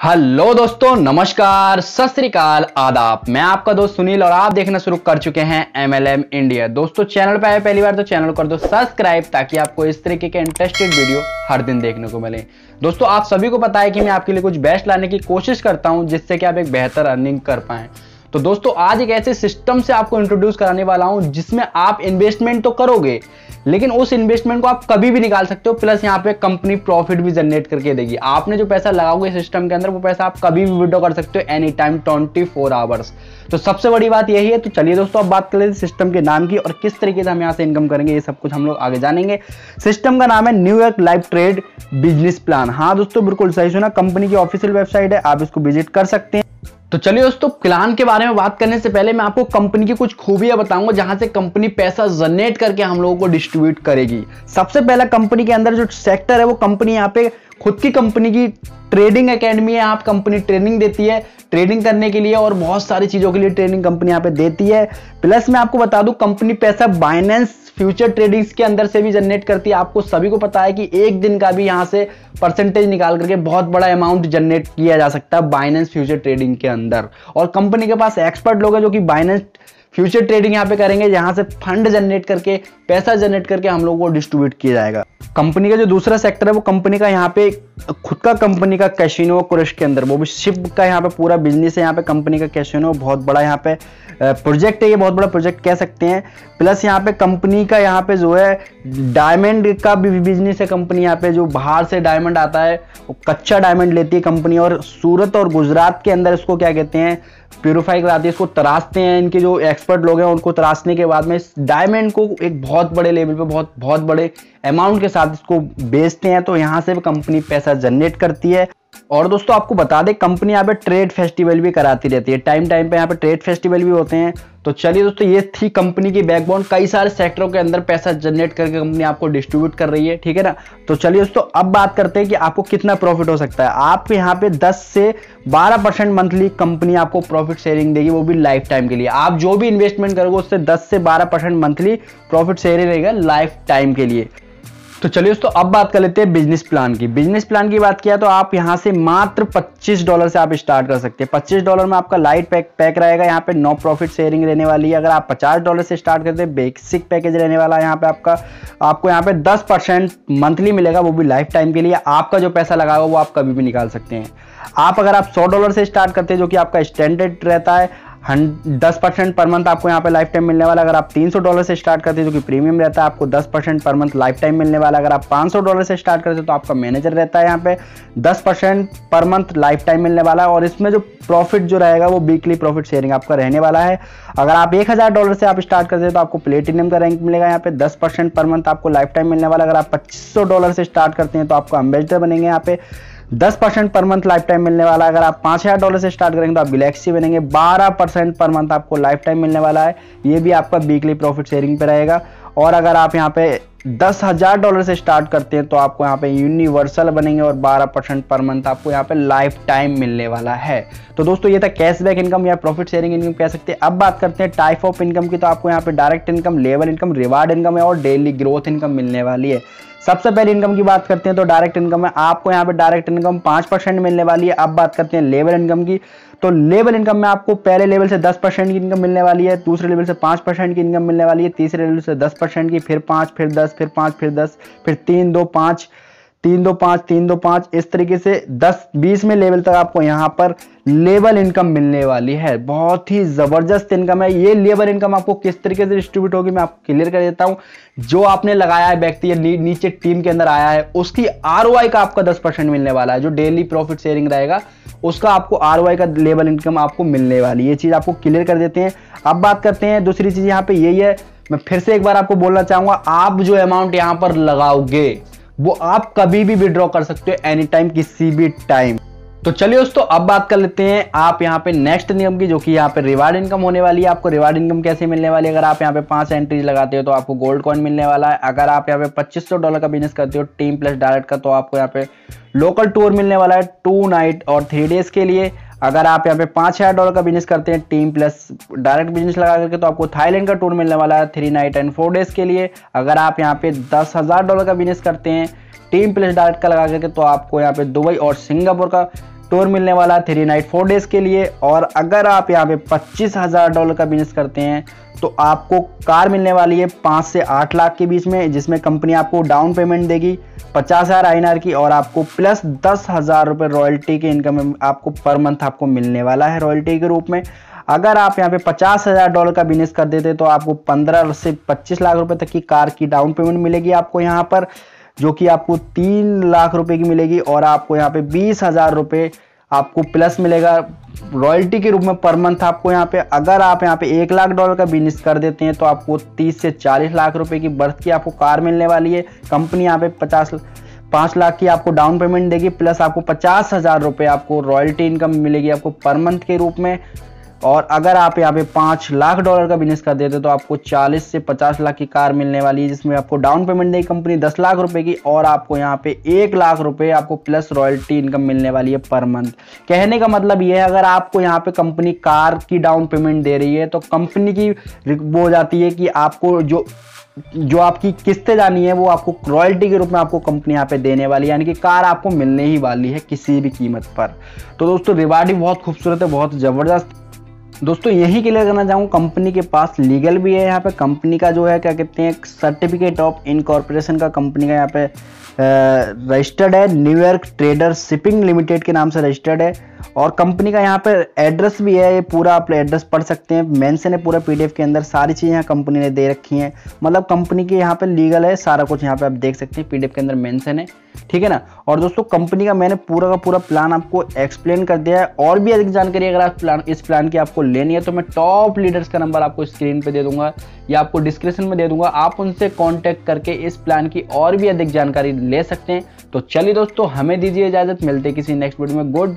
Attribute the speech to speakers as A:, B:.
A: Hello दोस्तों, नमस्कार, सत श्री अकाल, आदाब। मैं आपका दोस्त सुनील और आप देखना शुरू कर चुके हैं MLM इंडिया। दोस्तों, चैनल पे आए पहली बार तो चैनल कर दो सब्सक्राइब ताकि आपको इस तरीके के इंटरेस्टेड वीडियो हर दिन देखने को मिले। दोस्तों, आप सभी को पता है कि मैं आपके लिए कुछ बेस्ट लाने की कोशिश करता हूं जिससे कि आप एक बेहतर अर्निंग कर पाएं। तो दोस्तों, आज एक ऐसे सिस्टम से आपको इंट्रोड्यूस कराने वाला हूं जिसमें आप इन्वेस्टमेंट तो करोगे लेकिन उस इन्वेस्टमेंट को आप कभी भी निकाल सकते हो, प्लस यहाँ पे कंपनी प्रॉफिट भी जनरेट करके देगी। आपने जो पैसा लगाओगे सिस्टम के अंदर वो पैसा आप कभी भी विड्रॉ कर सकते हो एनी टाइम 24 आवर्स। तो सबसे बड़ी बात यही है। तो चलिए दोस्तों, अब बात कर लेते हैं सिस्टम के नाम की और किस तरीके से हम यहाँ से इनकम करेंगे, ये सब कुछ हम लोग आगे जानेंगे। सिस्टम का नाम है New York live trade business plan. हाँ दोस्तों, बिल्कुल सही सुना, कंपनी की ऑफिशियल वेबसाइट है, आप इसको विजिट कर सकते हैं। तो चलिए दोस्तों, प्लान के बारे में बात करने से पहले मैं आपको कंपनी की कुछ खूबियां बताऊंगा जहां से कंपनी पैसा जनरेट करके हम लोगों को डिस्ट्रीब्यूट करेगी। सबसे पहला, कंपनी के अंदर जो सेक्टर है वो कंपनी यहाँ पे खुद की कंपनी की ट्रेडिंग एकेडमी है। आप कंपनी ट्रेनिंग देती है ट्रेडिंग करने के लिए और बहुत सारी चीजों के लिए ट्रेनिंग कंपनी यहाँ पे देती है। प्लस मैं आपको बता दूं, कंपनी पैसा बाइनेंस फ्यूचर ट्रेडिंग्स के अंदर से भी जनरेट करती है। आपको सभी को पता है कि एक दिन का भी यहाँ से परसेंटेज निकाल करके बहुत बड़ा अमाउंट जनरेट किया जा सकता है बाइनेंस फ्यूचर ट्रेडिंग के अंदर। और कंपनी के पास एक्सपर्ट लोग हैं जो कि बाइनेंस फ्यूचर ट्रेडिंग यहाँ पे करेंगे, जहां से फंड जनरेट करके पैसा जनरेट करके हम लोगों को डिस्ट्रीब्यूट किया जाएगा। कंपनी का जो दूसरा सेक्टर है वो कंपनी का यहाँ पे खुद का कंपनी का कैसीनो क्रुश के अंदर, वो भी शिप का यहाँ पे पूरा बिजनेस है। यहाँ पे कंपनी का कैसीनो बहुत बड़ा यहाँ पे प्रोजेक्ट है, ये बहुत बड़ा प्रोजेक्ट कह सकते हैं। प्लस यहाँ पे कंपनी का यहाँ पे जो है डायमंड का भी बिजनेस है। कंपनी यहाँ पे जो बाहर से डायमंड आता है वो कच्चा डायमंड लेती है कंपनी और सूरत और गुजरात के अंदर इसको क्या कहते हैं, प्यूरिफाई कराती है, इसको तराशते हैं। इनके जो एक्सपर्ट लोग हैं उनको तराशने के बाद में इस डायमंड को एक बहुत बड़े लेवल पे बहुत बड़े अमाउंट के साथ इसको बेचते हैं। तो यहाँ से कंपनी पैसा जनरेट करती है। और दोस्तों, आपको बता दें, कंपनी यहाँ पे ट्रेड फेस्टिवल भी कराती रहती है। टाइम पे यहाँ पे ट्रेड फेस्टिवल भी होते हैं। तो चलिए दोस्तों, ये थी कंपनी की बैकबोन। कई सारे सेक्टरों के अंदर पैसा जनरेट करके कंपनी आपको डिस्ट्रीब्यूट कर रही है, ठीक है ना। तो चलिए दोस्तों, अब बात करते हैं कि आपको कितना प्रॉफिट हो सकता है। आपके यहाँ पे 10 से 12% मंथली कंपनी आपको प्रॉफिट शेयरिंग देगी, वो भी लाइफ टाइम के लिए। आप जो भी इन्वेस्टमेंट करोगे उससे 10 से 12% मंथली प्रॉफिट शेयरिंग रहेगा लाइफ टाइम के लिए। तो चलिए दोस्तों, अब बात कर लेते हैं बिजनेस प्लान की। बिजनेस प्लान की बात किया तो आप यहां से मात्र $25 से आप स्टार्ट कर सकते हैं। $25 में आपका लाइट पैक रहेगा। यहाँ पे नो प्रॉफिट शेयरिंग रहने वाली है। अगर आप $50 से स्टार्ट करते हैं, बेसिक पैकेज रहने वाला है। यहाँ पे आपको यहाँ पे 10% मंथली मिलेगा, वो भी लाइफ टाइम के लिए। आपका जो पैसा लगा हुआ वो आप कभी भी निकाल सकते हैं। अगर आप $100 से स्टार्ट करते हैं, जो कि आपका स्टैंडर्ड रहता है, 10% पर मंथ आपको यहाँ पे लाइफ टाइम मिलने वाला। अगर आप $300 से स्टार्ट करते हैं, जो कि प्रीमियम रहता है, आपको 10% पर मंथ लाइफ टाइम मिलने वाला। अगर आप $500 से स्टार्ट करते हैं तो आपका मैनेजर रहता है, यहाँ पे 10% पर मंथ लाइफ टाइम मिलने वाला है। और इसमें जो प्रॉफिट जो रहेगा वो वीकली प्रॉफिट शेयरिंग आपका रहने वाला है। अगर आप $1000 से आप स्टार्ट करते हैं तो आपको प्लेटिनम का रैंक मिलेगा, यहाँ पे 10% पर मंथ आपको लाइफ टाइम मिलने वाला। अगर आप $2500 से स्टार्ट करते हैं तो आपको एम्बेसडर बनेंगे, यहाँ पे 10% पर मंथ लाइफ टाइम मिलने वाला है। अगर आप $5000 से स्टार्ट करेंगे तो आप गैलेक्सी बनेंगे, 12% पर मंथ आपको लाइफ टाइम मिलने वाला है। ये भी आपका वीकली प्रॉफिट शेयरिंग पे रहेगा। और अगर आप यहाँ पे $10,000 से स्टार्ट करते हैं तो आपको यहाँ पे यूनिवर्सल बनेंगे और 12% पर मंथ आपको यहाँ पे लाइफ टाइम मिलने वाला है। तो दोस्तों, ये था कैशबैक इनकम या प्रॉफिट शेयरिंग इनकम कह सकते हैं। अब बात करते हैं टाइप ऑफ इनकम की। तो आपको यहाँ पे direct income, level income, reward income है और डेली ग्रोथ इनकम मिलने वाली है। सबसे पहले इनकम की बात करते हैं तो डायरेक्ट इनकम है। आपको यहाँ पे डायरेक्ट इनकम 5% मिलने वाली है। अब बात करते हैं लेवल इनकम की। तो लेवल इनकम में आपको पहले लेवल से 10% की इनकम मिलने वाली है, दूसरे लेवल से 5% की इनकम मिलने वाली है, तीसरे लेवल से 10% की, फिर 5, फिर 10, फिर 5, फिर 10, फिर 3, 2, 5, 3, 2, 5, 3, 2, 5, इस तरीके से 10-20 लेवल तक आपको यहाँ पर लेवल इनकम मिलने वाली है। बहुत ही जबरदस्त इनकम है। ये लेवल इनकम आपको किस तरीके से डिस्ट्रीब्यूट होगी मैं आपको क्लियर कर देता हूँ। जो आपने लगाया है व्यक्ति या नीचे टीम के अंदर आया है, उसकी ROI का आपका 10% मिलने वाला है। जो डेली प्रॉफिट शेयरिंग रहेगा उसका आपको ROI का लेवल इनकम आपको मिलने वाली है। ये चीज आपको क्लियर कर देते हैं। अब बात करते हैं दूसरी चीज, यहाँ पे यही है, मैं फिर से एक बार आपको बोलना चाहूंगा, आप जो अमाउंट यहाँ पर लगाओगे वो आप कभी भी विड्रॉ कर सकते हो एनी टाइम, किसी भी टाइम। तो चलिए दोस्तों, अब बात कर लेते हैं आप यहाँ पे नेक्स्ट नियम की, जो कि यहाँ पे रिवार्ड इनकम होने वाली है। आपको रिवार्ड इनकम कैसे मिलने वाली है? अगर आप यहाँ पे 5 एंट्रीज लगाते हो तो आपको गोल्ड कॉइन मिलने वाला है। अगर आप यहाँ पे $2500 का बिजनेस करते हो टीम प्लस डायरेक्ट का, तो आपको यहाँ पे लोकल टूर मिलने वाला है 2 नाइट और 3 डेज के लिए। अगर आप यहाँ पे $5000 का बिजनेस करते हैं टीम प्लस डायरेक्ट बिजनेस लगा करके, तो आपको थाईलैंड का टूर मिलने वाला है 3 नाइट एंड 4 डेज के लिए। अगर आप यहाँ पे $10,000 का बिजनेस करते हैं टीम प्लस डायरेक्ट का लगा करके, तो आपको यहाँ पे दुबई और सिंगापुर का टूर मिलने वाला है 3 नाइट 4 डेज के लिए। और अगर आप यहाँ पे $25,000 का बिजनेस करते हैं तो आपको कार मिलने वाली है 5 से 8 लाख के बीच में, जिसमें कंपनी आपको डाउन पेमेंट देगी 50,000 INR की, और आपको प्लस 10,000 रुपये रॉयल्टी के इनकम आपको पर मंथ आपको मिलने वाला है रॉयल्टी के रूप में। अगर आप यहाँ पे $50,000 का बिजनेस कर देते तो आपको 15 से 25 लाख रुपए तक की कार की डाउन पेमेंट मिलेगी आपको यहाँ पर, जो कि आपको 3 लाख रुपए की मिलेगी। और आपको यहाँ पे 20,000 रुपये आपको प्लस मिलेगा रॉयल्टी के रूप में पर मंथ आपको यहाँ पे। अगर आप यहाँ पे $1 लाख का बिजनेस कर देते हैं तो आपको 30 से 40 लाख रुपए की बर्थ की आपको कार मिलने वाली है। कंपनी यहाँ पे 5 लाख की आपको डाउन पेमेंट देगी, प्लस आपको 50,000 रुपये आपको रॉयल्टी इनकम मिलेगी आपको पर मंथ के रूप में। और अगर आप यहाँ पे $5 लाख का बिजनेस कर देते तो आपको 40 से 50 लाख की कार मिलने वाली है, जिसमें आपको डाउन पेमेंट देगी कंपनी 10 लाख रुपए की, और आपको यहाँ पे 1 लाख रुपए आपको प्लस रॉयल्टी इनकम मिलने वाली है पर मंथ। कहने का मतलब ये है, अगर आपको यहाँ पे कंपनी कार की डाउन पेमेंट दे रही है तो कंपनी की वो हो जाती है कि आपको जो आपकी किस्तें जानी है वो आपको रॉयल्टी के रूप में आपको कंपनी यहाँ पे देने वाली है, यानी कि कार आपको मिलने ही वाली है किसी भी कीमत पर। तो दोस्तों रिवार्ड भी बहुत खूबसूरत है, बहुत ज़बरदस्त। दोस्तों यही क्लियर करना चाहूँ, कंपनी के पास लीगल भी है यहाँ पे। कंपनी का जो है क्या कहते हैं सर्टिफिकेट ऑफ इनकॉर्पोरेशन का कंपनी का यहाँ पे रजिस्टर्ड है, न्यूयॉर्क ट्रेडर शिपिंग लिमिटेड के नाम से रजिस्टर्ड है। और कंपनी का यहाँ पे एड्रेस भी है, ये पूरा आप एड्रेस पढ़ सकते हैं, मेंशन है पूरा PDF के अंदर, सारी चीज़ें यहाँ कंपनी ने दे रखी हैं। मतलब कंपनी के यहाँ पे लीगल है, सारा कुछ यहाँ पे आप देख सकते हैं, PDF के अंदर मेंशन है, ठीक है ना। और दोस्तों कंपनी का मैंने पूरा का पूरा प्लान आपको एक्सप्लेन कर दिया है। और भी अधिक जानकारी अगर आप इस प्लान की आपको लेनी है तो मैं टॉप लीडर्स का नंबर आपको स्क्रीन पे दे दूंगा या आपको डिस्क्रिप्शन में दे दूंगा, आप उनसे कांटेक्ट करके इस प्लान की और भी अधिक जानकारी ले सकते हैं। तो चलिए दोस्तों, हमें दीजिए इजाजत, मिलते हैं किसी नेक्स्ट वीडियो में। गुड